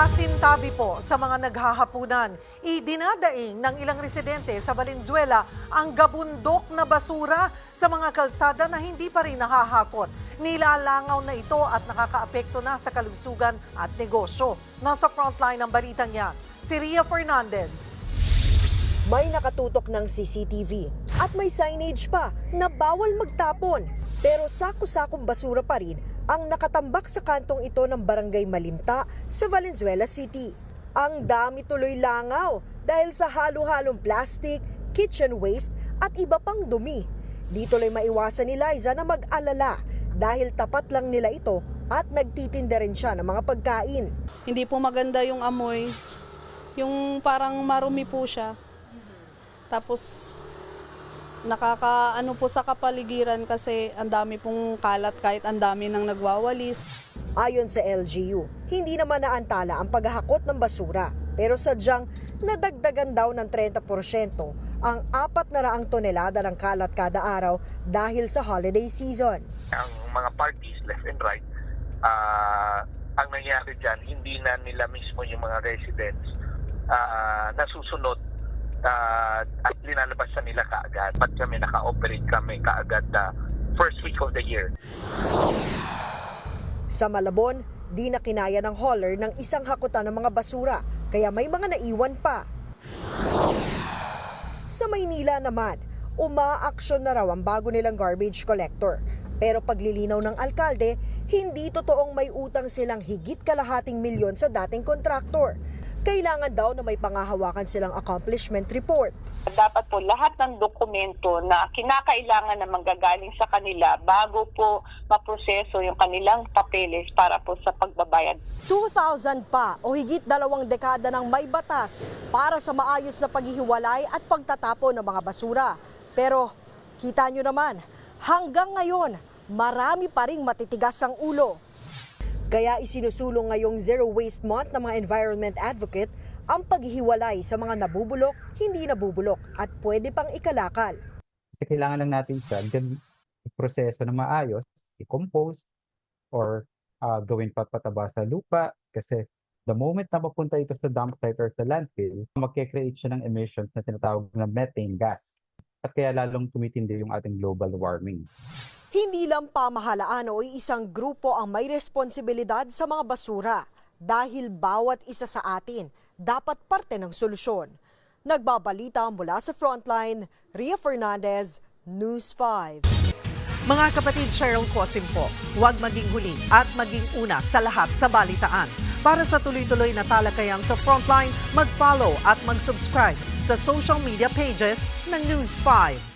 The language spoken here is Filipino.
Pasintabi po sa mga naghahapunan, idinadaing ng ilang residente sa Valenzuela ang gabundok na basura sa mga kalsada na hindi pa rin nahahakot. Nilalangaw na ito at nakakaapekto na sa kalusugan at negosyo. Nasa frontline ng balitang yan, si Ria Fernandez. May nakatutok ng CCTV at may signage pa na bawal magtapon. Pero sako-sakong basura pa rin ang nakatambak sa kantong ito ng Barangay Malinta sa Valenzuela City. Ang dami tuloy langaw dahil sa halo-halong plastic, kitchen waste at iba pang dumi. Di tuloy maiwasan ni Liza na mag-alala dahil tapat lang nila ito at nagtitinda rin siya ng mga pagkain. Hindi po maganda yung amoy, yung parang marumi po siya. Tapos nakakaano po sa kapaligiran kasi ang dami pong kalat kahit ang dami nang nagwawalis. Ayon sa LGU, hindi naman naantala ang paghahakot ng basura. Pero sadyang nadagdagan daw ng 30% ang 400 tonelada ng kalat kada araw dahil sa holiday season. Ang mga parties left and right, ang nangyari dyan, hindi na nila mismo yung mga residents nasusunod at linalabasan nila kaagad. Pag kami naka-operate kami kaagad first week of the year. Sa Malabon, di na kinaya ng hauler ng isang hakutan ng mga basura, kaya may mga naiwan pa. Sa Maynila naman, umaaksyon na raw ang bago nilang garbage collector. Pero paglilinaw ng alkalde, hindi totoong may utang silang higit kalahating milyon sa dating kontraktor. Kailangan daw na may pangahawakan silang accomplishment report. Dapat po lahat ng dokumento na kinakailangan na manggagaling sa kanila bago po maproseso yung kanilang papeles para po sa pagbabayad. 2,000 pa o higit 2 dekada ng may batas para sa maayos na paghihiwalay at pagtatapon ng mga basura. Pero kita nyo naman, hanggang ngayon, marami pa ring matitigas ang ulo. Kaya isinusulong ngayong Zero Waste Month ng mga environment advocate ang paghihiwalay sa mga nabubulok, hindi nabubulok at pwede pang ikalakal. Kasi kailangan lang natin siya i-proseso na maayos, i-compose or gawin pataba sa lupa kasi the moment na mapunta ito sa dump site or sa landfill, magke-create siya ng emissions na tinatawag na methane gas at kaya lalong tumitindi yung ating global warming. Hindi lang pamahalaan o isang grupo ang may responsibilidad sa mga basura dahil bawat isa sa atin dapat parte ng solusyon. Nagbabalita mula sa Frontline, Ria Fernandez, News 5. Mga kapatid, Cheryl Cosim po, huwag maging huli at maging una sa lahat sa balitaan. Para sa tuloy-tuloy na talakayang sa Frontline, mag-follow at mag-subscribe sa social media pages ng News 5.